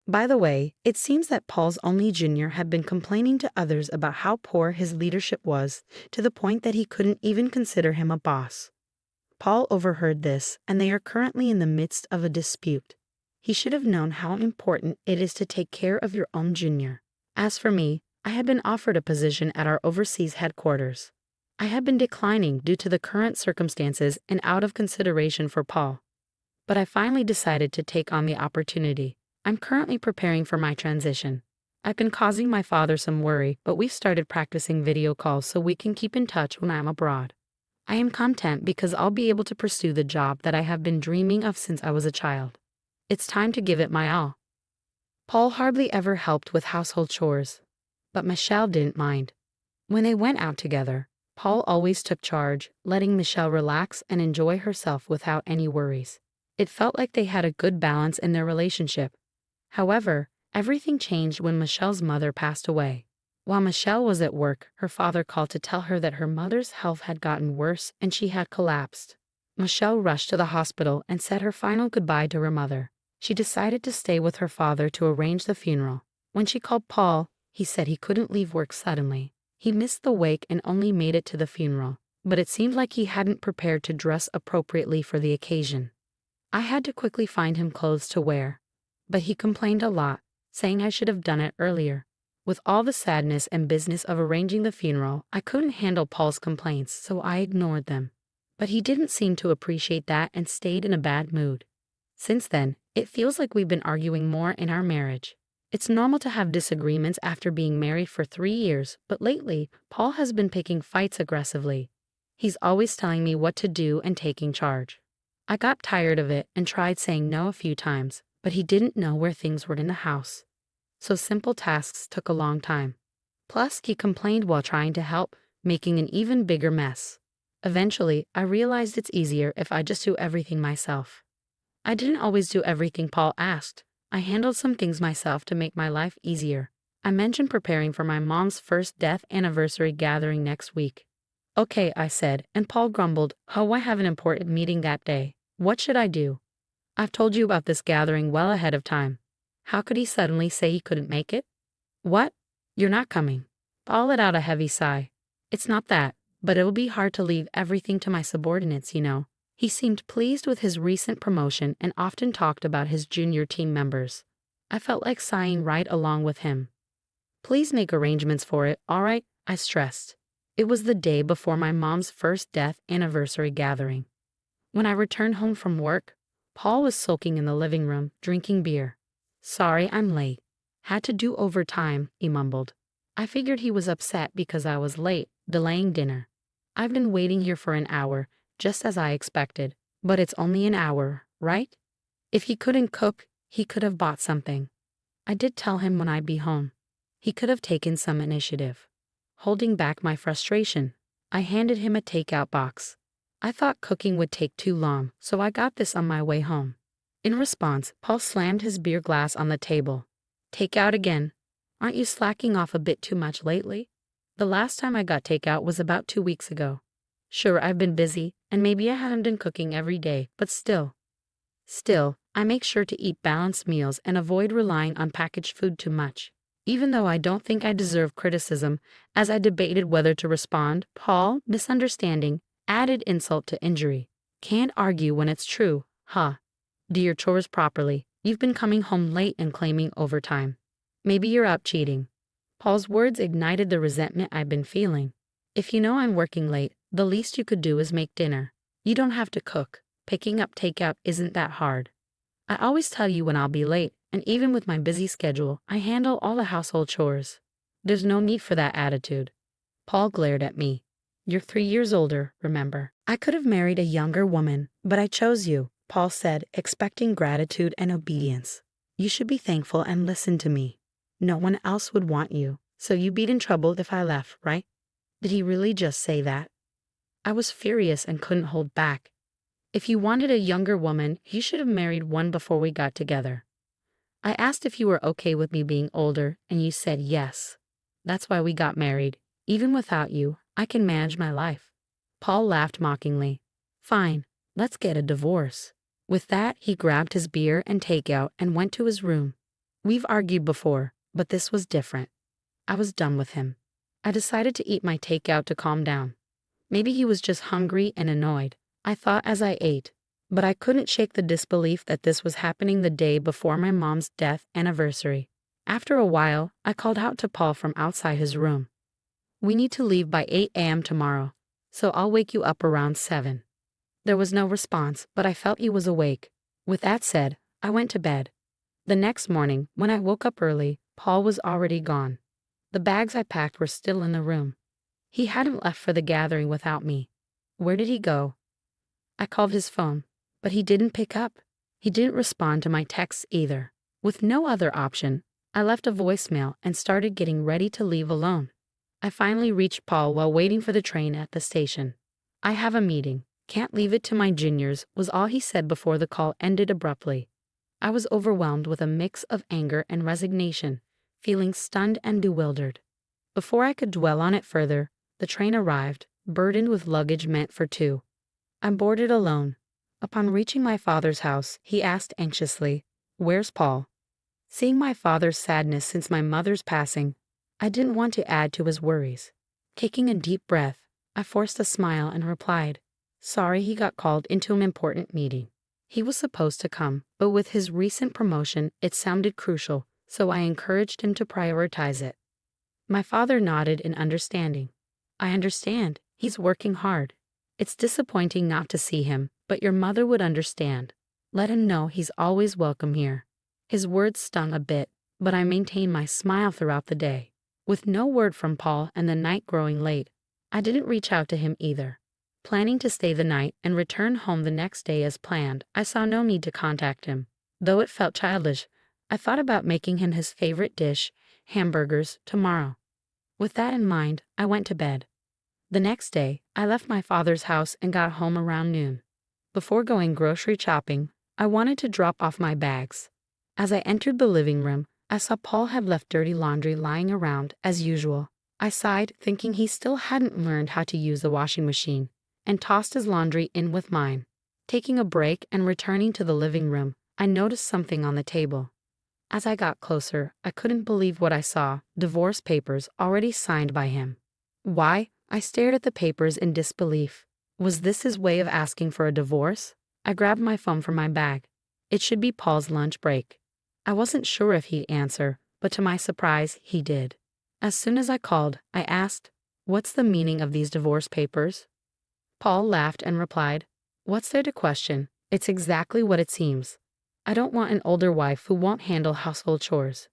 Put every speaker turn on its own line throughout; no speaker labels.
By the way, it seems that Paul's only junior had been complaining to others about how poor his leadership was, to the point that he couldn't even consider him a boss. Paul overheard this, and they are currently in the midst of a dispute. He should have known how important it is to take care of your own junior. As for me, I had been offered a position at our overseas headquarters. I had been declining due to the current circumstances and out of consideration for Paul. But I finally decided to take on the opportunity. I'm currently preparing for my transition. I've been causing my father some worry, but we've started practicing video calls so we can keep in touch when I'm abroad. I am content because I'll be able to pursue the job that I have been dreaming of since I was a child. It's time to give it my all. Paul hardly ever helped with household chores, but Michelle didn't mind. When they went out together, Paul always took charge, letting Michelle relax and enjoy herself without any worries. It felt like they had a good balance in their relationship. However, everything changed when Michelle's mother passed away. While Michelle was at work, her father called to tell her that her mother's health had gotten worse and she had collapsed. Michelle rushed to the hospital and said her final goodbye to her mother. She decided to stay with her father to arrange the funeral. When she called Paul, he said he couldn't leave work suddenly. He missed the wake and only made it to the funeral, but it seemed like he hadn't prepared to dress appropriately for the occasion. I had to quickly find him clothes to wear, but he complained a lot, saying I should have done it earlier. With all the sadness and business of arranging the funeral, I couldn't handle Paul's complaints, so I ignored them. But he didn't seem to appreciate that and stayed in a bad mood. Since then, it feels like we've been arguing more in our marriage. It's normal to have disagreements after being married for 3 years, but lately, Paul has been picking fights aggressively. He's always telling me what to do and taking charge. I got tired of it and tried saying no a few times, but he didn't know where things were in the house. So simple tasks took a long time. Plus, he complained while trying to help, making an even bigger mess. Eventually, I realized it's easier if I just do everything myself. I didn't always do everything Paul asked. I handled some things myself to make my life easier. I mentioned preparing for my mom's first death anniversary gathering next week. Okay, I said, and Paul grumbled, oh, I have an important meeting that day. What should I do? I've told you about this gathering well ahead of time. How could he suddenly say he couldn't make it? What? You're not coming. Paul let out a heavy sigh. It's not that, but it'll be hard to leave everything to my subordinates, you know. He seemed pleased with his recent promotion and often talked about his junior team members. I felt like sighing right along with him. Please make arrangements for it, all right? I stressed. It was the day before my mom's first death anniversary gathering. When I returned home from work, Paul was sulking in the living room, drinking beer. Sorry, I'm late. Had to do overtime, he mumbled. I figured he was upset because I was late, delaying dinner. I've been waiting here for an hour, just as I expected, but it's only an hour, right? If he couldn't cook, he could have bought something. I did tell him when I'd be home. He could have taken some initiative. Holding back my frustration, I handed him a takeout box. I thought cooking would take too long, so I got this on my way home. In response, Paul slammed his beer glass on the table. Takeout again. Aren't you slacking off a bit too much lately? The last time I got takeout was about 2 weeks ago. Sure, I've been busy, and maybe I haven't been cooking every day, but still. I make sure to eat balanced meals and avoid relying on packaged food too much. Even though I don't think I deserve criticism, as I debated whether to respond, Paul, misunderstanding, added insult to injury. Can't argue when it's true, huh? Do your chores properly. You've been coming home late and claiming overtime. Maybe you're out cheating. Paul's words ignited the resentment I've been feeling. If you know I'm working late, the least you could do is make dinner. You don't have to cook. Picking up takeout isn't that hard. I always tell you when I'll be late, and even with my busy schedule, I handle all the household chores. There's no need for that attitude. Paul glared at me. You're 3 years older, remember? I could have married a younger woman, but I chose you, Paul said, expecting gratitude and obedience. You should be thankful and listen to me. No one else would want you, so you'd be in trouble if I left, right? Did he really just say that? I was furious and couldn't hold back. If you wanted a younger woman, you should have married one before we got together. I asked if you were okay with me being older, and you said yes. That's why we got married. Even without you, I can manage my life. Paul laughed mockingly. Fine, let's get a divorce. With that, he grabbed his beer and takeout and went to his room. We've argued before, but this was different. I was done with him. I decided to eat my takeout to calm down. Maybe he was just hungry and annoyed, I thought as I ate. But I couldn't shake the disbelief that this was happening the day before my mom's death anniversary. After a while, I called out to Paul from outside his room. "We need to leave by 8 a.m. tomorrow, so I'll wake you up around 7. There was no response, but I felt he was awake. With that said, I went to bed. The next morning, when I woke up early, Paul was already gone. The bags I packed were still in the room. He hadn't left for the gathering without me. Where did he go? I called his phone, but he didn't pick up. He didn't respond to my texts either. With no other option, I left a voicemail and started getting ready to leave alone. I finally reached Paul while waiting for the train at the station. "I have a meeting. Can't leave it to my juniors," was all he said before the call ended abruptly. I was overwhelmed with a mix of anger and resignation, feeling stunned and bewildered. Before I could dwell on it further, the train arrived, burdened with luggage meant for two. I boarded alone. Upon reaching my father's house, he asked anxiously, "Where's Paul?" Seeing my father's sadness since my mother's passing, I didn't want to add to his worries. Taking a deep breath, I forced a smile and replied, "Sorry, he got called into an important meeting." He was supposed to come, but with his recent promotion, it sounded crucial, so I encouraged him to prioritize it. My father nodded in understanding. "I understand. He's working hard. It's disappointing not to see him, but your mother would understand. Let him know he's always welcome here." His words stung a bit, but I maintained my smile throughout the day. With no word from Paul and the night growing late, I didn't reach out to him either. Planning to stay the night and return home the next day as planned, I saw no need to contact him. Though it felt childish, I thought about making him his favorite dish, hamburgers, tomorrow. With that in mind, I went to bed. The next day, I left my father's house and got home around noon. Before going grocery shopping, I wanted to drop off my bags. As I entered the living room, I saw Paul had left dirty laundry lying around, as usual. I sighed, thinking he still hadn't learned how to use the washing machine, and tossed his laundry in with mine. Taking a break and returning to the living room, I noticed something on the table. As I got closer, I couldn't believe what I saw: divorce papers already signed by him. Why? I stared at the papers in disbelief. Was this his way of asking for a divorce? I grabbed my phone from my bag. It should be Paul's lunch break. I wasn't sure if he'd answer, but to my surprise, he did. As soon as I called, I asked, "What's the meaning of these divorce papers?" Paul laughed and replied, "What's there to question? It's exactly what it seems. I don't want an older wife who won't handle household chores.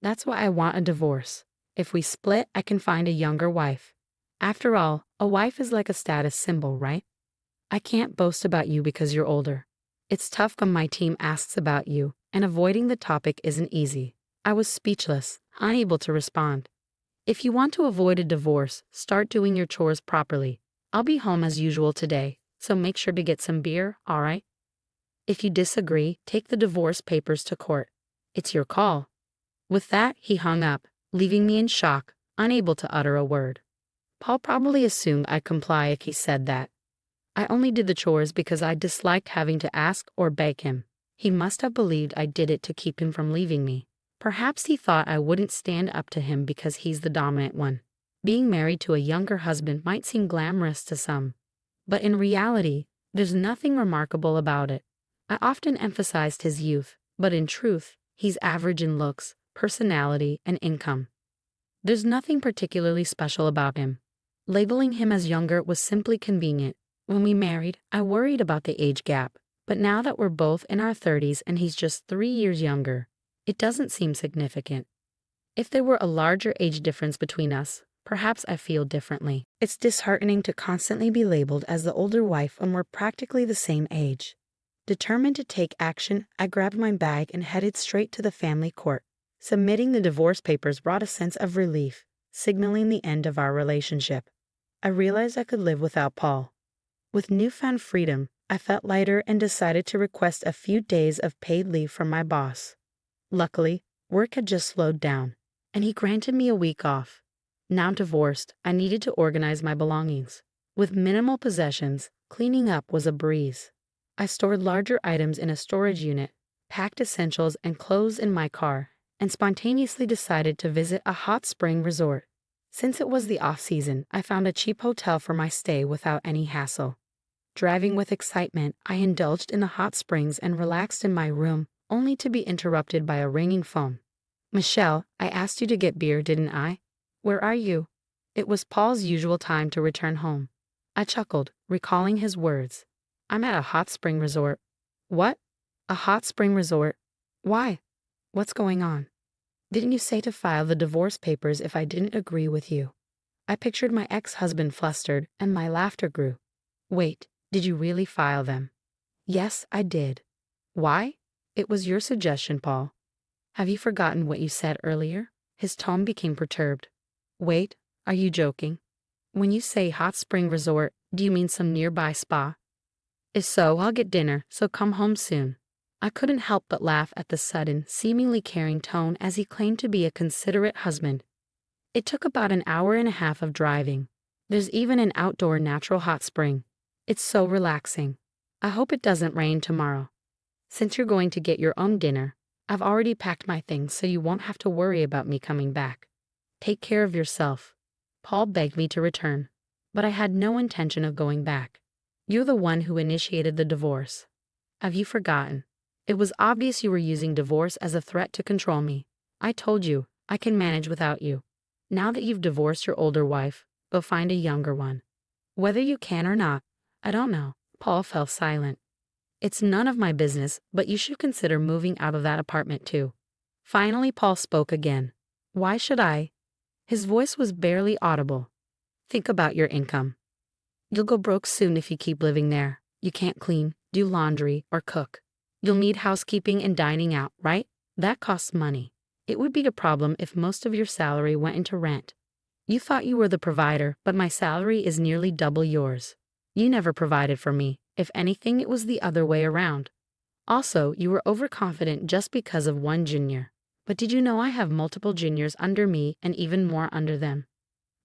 That's why I want a divorce. If we split, I can find a younger wife. After all, a wife is like a status symbol, right? I can't boast about you because you're older. It's tough when my team asks about you, and avoiding the topic isn't easy." I was speechless, unable to respond. "If you want to avoid a divorce, start doing your chores properly. I'll be home as usual today, so make sure to get some beer, all right? If you disagree, take the divorce papers to court. It's your call." With that, he hung up, leaving me in shock, unable to utter a word. Paul probably assumed I'd comply if he said that. I only did the chores because I disliked having to ask or beg him. He must have believed I did it to keep him from leaving me. Perhaps he thought I wouldn't stand up to him because he's the dominant one. Being married to a younger husband might seem glamorous to some, but in reality, there's nothing remarkable about it. I often emphasized his youth, but in truth, he's average in looks, personality, and income. There's nothing particularly special about him. Labeling him as younger was simply convenient. When we married, I worried about the age gap, but now that we're both in our 30s and he's just 3 years younger, it doesn't seem significant. If there were a larger age difference between us, perhaps I feel differently. It's disheartening to constantly be labeled as the older wife when we're practically the same age. Determined to take action, I grabbed my bag and headed straight to the family court. Submitting the divorce papers brought a sense of relief, signaling the end of our relationship. I realized I could live without Paul. With newfound freedom, I felt lighter and decided to request a few days of paid leave from my boss. Luckily, work had just slowed down, and he granted me a week off. Now divorced, I needed to organize my belongings. With minimal possessions, cleaning up was a breeze. I stored larger items in a storage unit, packed essentials and clothes in my car, and spontaneously decided to visit a hot spring resort. Since it was the off-season, I found a cheap hotel for my stay without any hassle. Driving with excitement, I indulged in the hot springs and relaxed in my room, only to be interrupted by a ringing phone. "Michelle, I asked you to get beer, didn't I? Where are you?" It was Paul's usual time to return home. I chuckled, recalling his words. "I'm at a hot spring resort." "What? A hot spring resort? Why? What's going on?" "Didn't you say to file the divorce papers if I didn't agree with you?" I pictured my ex-husband flustered, and my laughter grew. "Wait, did you really file them?" "Yes, I did." "Why?" "It was your suggestion, Paul." "Have you forgotten what you said earlier?" His tone became perturbed. "Wait, are you joking? When you say hot spring resort, do you mean some nearby spa?" "If so, I'll get dinner, so come home soon." I couldn't help but laugh at the sudden, seemingly caring tone as he claimed to be a considerate husband. It took about an hour and a half of driving. There's even an outdoor natural hot spring. It's so relaxing. I hope it doesn't rain tomorrow. Since you're going to get your own dinner, I've already packed my things so you won't have to worry about me coming back. Take care of yourself. Paul begged me to return, but I had no intention of going back. You're the one who initiated the divorce. Have you forgotten? It was obvious you were using divorce as a threat to control me. I told you, I can manage without you. Now that you've divorced your older wife, go find a younger one. Whether you can or not, I don't know." Paul fell silent. "It's none of my business, but you should consider moving out of that apartment too." Finally, Paul spoke again. "Why should I?" His voice was barely audible. "Think about your income. You'll go broke soon if you keep living there. You can't clean, do laundry, or cook. You'll need housekeeping and dining out, right? That costs money. It would be a problem if most of your salary went into rent. You thought you were the provider, but my salary is nearly double yours. You never provided for me. If anything, it was the other way around. Also, you were overconfident just because of one junior. But did you know I have multiple juniors under me and even more under them?"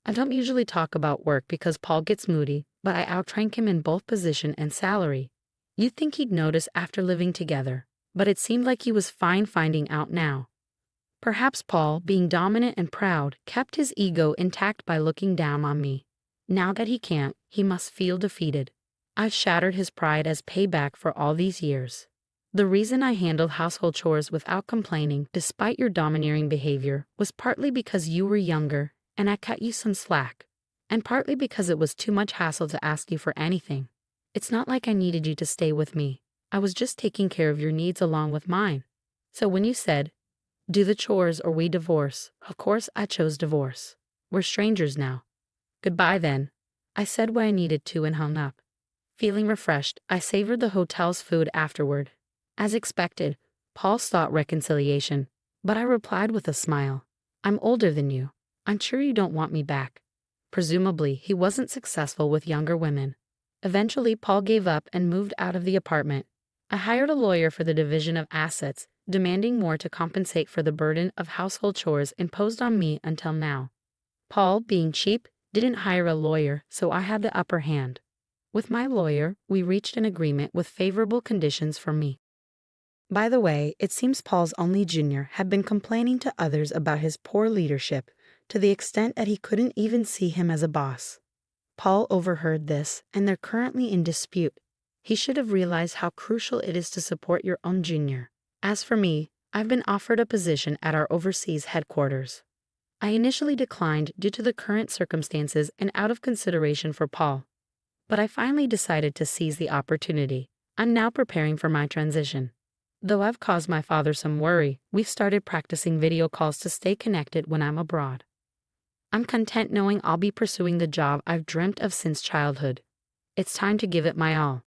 I don't usually talk about work because Paul gets moody, but I outrank him in both position and salary. You'd think he'd notice after living together, but it seemed like he was fine finding out now. Perhaps Paul, being dominant and proud, kept his ego intact by looking down on me. Now that he can't, he must feel defeated. I've shattered his pride as payback for all these years. The reason I handled household chores without complaining, despite your domineering behavior, was partly because you were younger, and I cut you some slack, and partly because it was too much hassle to ask you for anything. It's not like I needed you to stay with me. I was just taking care of your needs along with mine. So when you said, do the chores or we divorce, of course I chose divorce. We're strangers now. Goodbye then. I said what I needed to and hung up. Feeling refreshed, I savored the hotel's food afterward. As expected, Paul sought reconciliation, but I replied with a smile. I'm older than you. I'm sure you don't want me back. Presumably, he wasn't successful with younger women. Eventually, Paul gave up and moved out of the apartment. I hired a lawyer for the division of assets, demanding more to compensate for the burden of household chores imposed on me until now. Paul, being cheap, didn't hire a lawyer, so I had the upper hand. With my lawyer, we reached an agreement with favorable conditions for me. By the way, it seems Paul's only junior had been complaining to others about his poor leadership, to the extent that he couldn't even see him as a boss. Paul overheard this, and they're currently in dispute. He should have realized how crucial it is to support your own junior. As for me, I've been offered a position at our overseas headquarters. I initially declined due to the current circumstances and out of consideration for Paul. But I finally decided to seize the opportunity. I'm now preparing for my transition. Though I've caused my father some worry, we've started practicing video calls to stay connected when I'm abroad. I'm content knowing I'll be pursuing the job I've dreamt of since childhood. It's time to give it my all.